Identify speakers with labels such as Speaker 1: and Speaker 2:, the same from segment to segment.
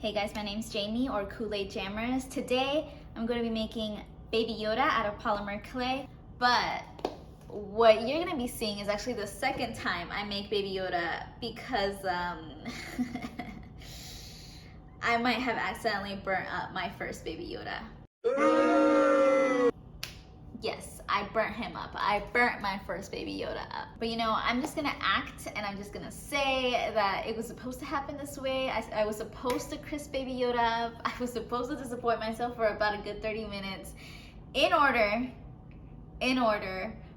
Speaker 1: Hey guys, my name's Jamie or Kool-aid Jammers. Today I'm going to be making Baby Yoda out of Polymer Clay, but what you're going to be seeing is actually the second time I make Baby Yoda because I might have accidentally burnt up my first Baby Yoda. Yes, I burnt him up. I burnt my first Baby Yoda up. But you know, I'm just gonna act and I'm just gonna say that it was supposed to happen this way. I was supposed to crisp Baby Yoda up. I was supposed to disappoint myself for about a good 30 minutes in order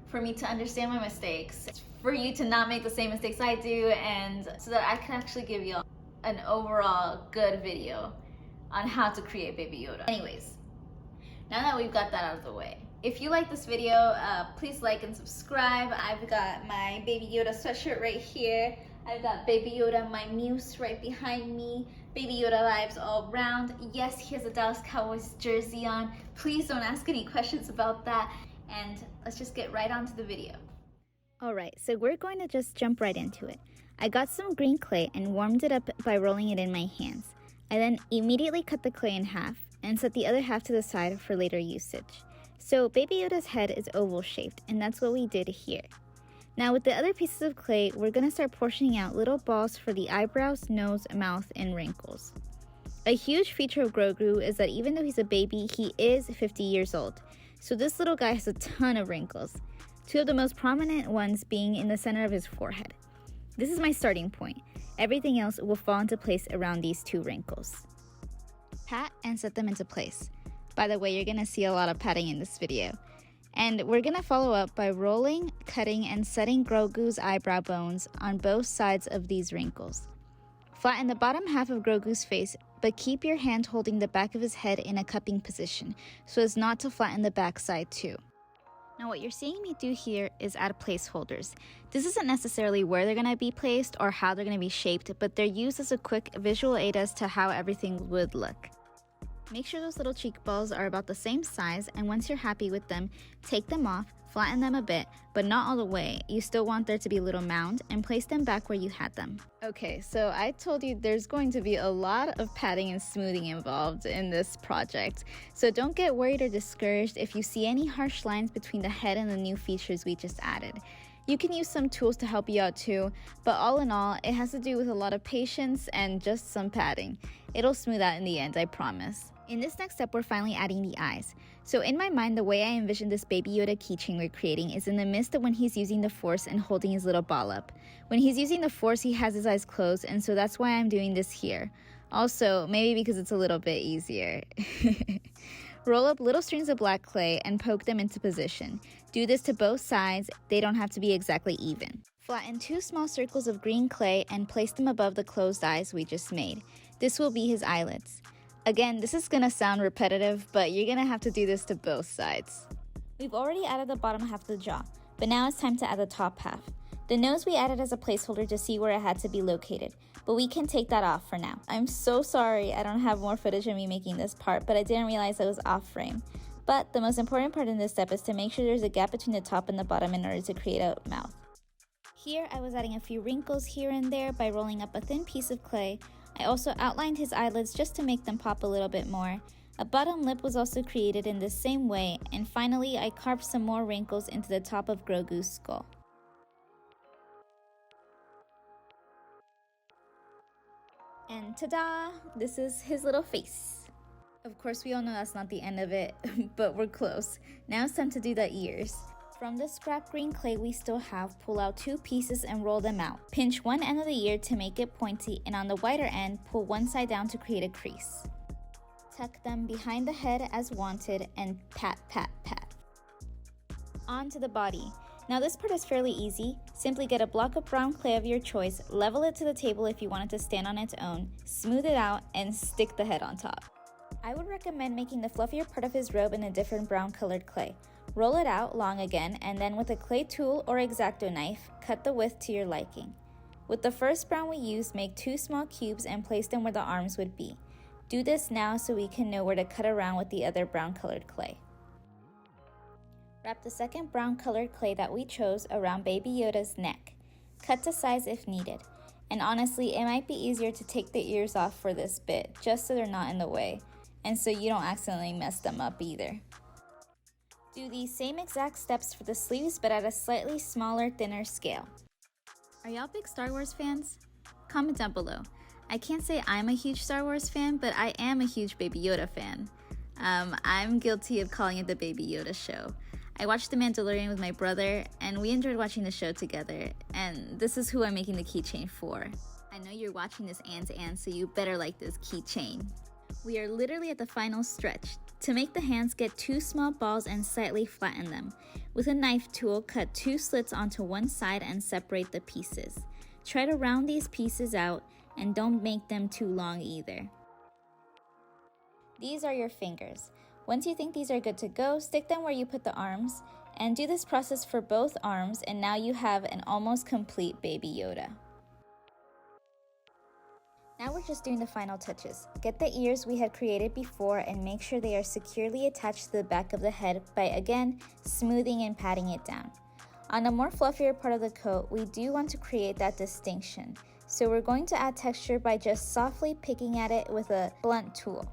Speaker 1: for me to understand my mistakes, for you to not make the same mistakes I do, and so that I can actually give you an overall good video on how to create Baby Yoda. Anyways, now that we've got that out of the way, if you like this video, please like and subscribe. I've got my Baby Yoda sweatshirt right here. I've got Baby Yoda, my muse, right behind me. Baby Yoda vibes all around. Yes, he has a Dallas Cowboys jersey on. Please don't ask any questions about that. And let's just get right onto the video. Alright, so we're going to just jump right into it. I got some green clay and warmed it up by rolling it in my hands. I then immediately cut the clay in half and set the other half to the side for later usage. So Baby Yoda's head is oval shaped, and that's what we did here. Now with the other pieces of clay, we're going to start portioning out little balls for the eyebrows, nose, mouth, and wrinkles. A huge feature of Grogu is that even though he's a baby, he is 50 years old. So this little guy has a ton of wrinkles, two of the most prominent ones being in the center of his forehead. This is my starting point. Everything else will fall into place around these two wrinkles. Pat and set them into place. By the way, you're going to see a lot of patting in this video. And we're going to follow up by rolling, cutting, and setting Grogu's eyebrow bones on both sides of these wrinkles. Flatten the bottom half of Grogu's face, but keep your hand holding the back of his head in a cupping position so as not to flatten the back side too. Now what you're seeing me do here is add placeholders. This isn't necessarily where they're going to be placed or how they're going to be shaped, but they're used as a quick visual aid as to how everything would look. Make sure those little cheek balls are about the same size, and once you're happy with them, take them off, flatten them a bit, but not all the way. You still want there to be a little mound, and place them back where you had them. Okay, so I told you there's going to be a lot of patting and smoothing involved in this project, so don't get worried or discouraged if you see any harsh lines between the head and the new features we just added. You can use some tools to help you out too, but all in all, it has to do with a lot of patience and just some patting. It'll smooth out in the end, I promise. In this next step, we're finally adding the eyes. So in my mind, the way I envision this Baby Yoda keychain we're creating is in the midst of when he's using the Force and holding his little ball up. When he's using the Force, he has his eyes closed, and so that's why I'm doing this here. Also, maybe because it's a little bit easier. Roll up little strings of black clay and poke them into position. Do this to both sides, they don't have to be exactly even. Flatten two small circles of green clay and place them above the closed eyes we just made. This will be his eyelids. Again, this is gonna sound repetitive, but you're gonna have to do this to both sides. We've already added the bottom half of the jaw, but now it's time to add the top half. The nose we added as a placeholder to see where it had to be located, but we can take that off for now. I'm so sorry I don't have more footage of me making this part, but I didn't realize I was off frame. But the most important part in this step is to make sure there's a gap between the top and the bottom in order to create a mouth. Here I was adding a few wrinkles here and there by rolling up a thin piece of clay. I also outlined his eyelids just to make them pop a little bit more. A bottom lip was also created in the same way, and finally I carved some more wrinkles into the top of Grogu's skull. And ta-da! This is his little face. Of course, we all know that's not the end of it, but we're close. Now it's time to do the ears. From the scrap green clay we still have, pull out two pieces and roll them out. Pinch one end of the ear to make it pointy, and on the wider end, pull one side down to create a crease. Tuck them behind the head as wanted and pat, pat, pat. On to the body. Now this part is fairly easy. Simply get a block of brown clay of your choice, level it to the table if you want it to stand on its own, smooth it out, and stick the head on top. I would recommend making the fluffier part of his robe in a different brown colored clay. Roll it out long again, and then with a clay tool or X-Acto knife, cut the width to your liking. With the first brown we used, make two small cubes and place them where the arms would be. Do this now so we can know where to cut around with the other brown colored clay. Wrap the second brown colored clay that we chose around Baby Yoda's neck. Cut to size if needed. And honestly, it might be easier to take the ears off for this bit, just so they're not in the way, and so you don't accidentally mess them up either. Do these same exact steps for the sleeves, but at a slightly smaller, thinner scale. Are y'all big Star Wars fans? Comment down below. I can't say I'm a huge Star Wars fan, but I am a huge Baby Yoda fan. I'm guilty of calling it the Baby Yoda show. I watched The Mandalorian with my brother, and we enjoyed watching the show together, and this is who I'm making the keychain for. I know you're watching this and so you better like this keychain. We are literally at the final stretch. To make the hands, get 2 small balls and slightly flatten them. With a knife tool, cut 2 slits onto one side and separate the pieces. Try to round these pieces out and don't make them too long either. These are your fingers. Once you think these are good to go, stick them where you put the arms and do this process for both arms, and now you have an almost complete Baby Yoda. Now we're just doing the final touches. Get the ears we had created before and make sure they are securely attached to the back of the head by, again, smoothing and patting it down. On the more fluffier part of the coat, we do want to create that distinction. So we're going to add texture by just softly picking at it with a blunt tool.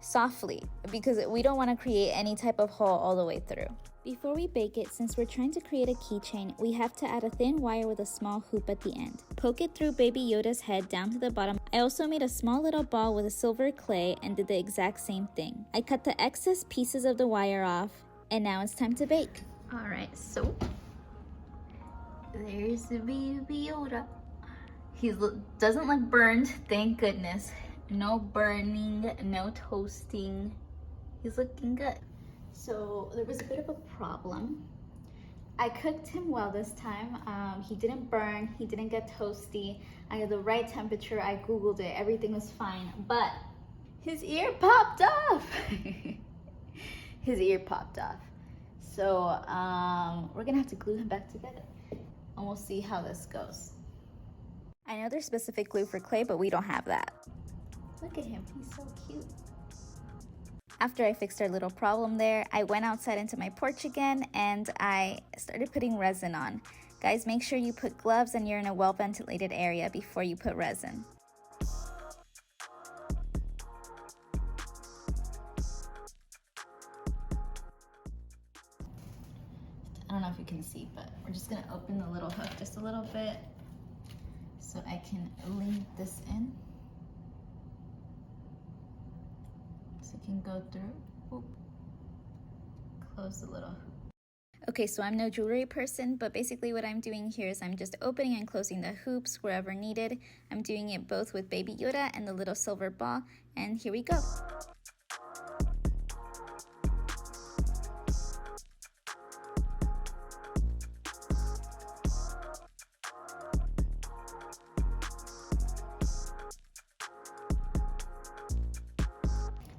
Speaker 1: Softly, because we don't want to create any type of hole all the way through. Before we bake it, since we're trying to create a keychain, we have to add a thin wire with a small hoop at the end. Poke it through Baby Yoda's head down to the bottom. I also made a small little ball with a silver clay and did the exact same thing. I cut the excess pieces of the wire off, and now it's time to bake. Alright, so there's the Baby Yoda. He doesn't look burned, thank goodness. No burning, no toasting. He's looking good. So there was a bit of a problem. I cooked him well this time. He didn't burn, he didn't get toasty. I had the right temperature, I Googled it, everything was fine. But his ear popped off. His ear popped off. So we're gonna have to glue him back together. And we'll see how this goes. I know there's specific glue for clay, but we don't have that. Look at him, he's so cute. After I fixed our little problem there, I went outside into my porch again and I started putting resin on. Guys, make sure you put gloves and you're in a well-ventilated area before you put resin. I don't know if you can see, but we're just gonna open the little hook just a little bit so I can link this in. So it can go through. Whoop. Close the little hoop. Okay, so I'm no jewelry person, but basically what I'm doing here is I'm just opening and closing the hoops wherever needed. I'm doing it both with Baby Yoda and the little silver ball, and here we go.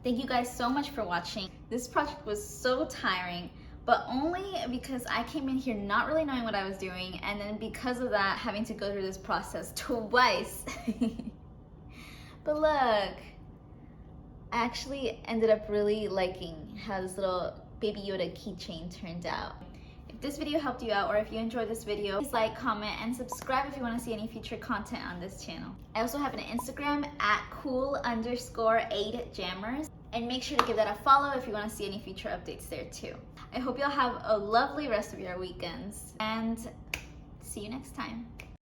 Speaker 1: Thank you guys so much for watching. This project was so tiring, but only because I came in here not really knowing what I was doing, and then because of that, having to go through this process twice. But look, I actually ended up really liking how this little Baby Yoda keychain turned out. If this video helped you out, or if you enjoyed this video, please like, comment, and subscribe if you want to see any future content on this channel. I also have an Instagram at cool_8jammers, and make sure to give that a follow if you want to see any future updates there too. I hope you'll have a lovely rest of your weekends, and see you next time.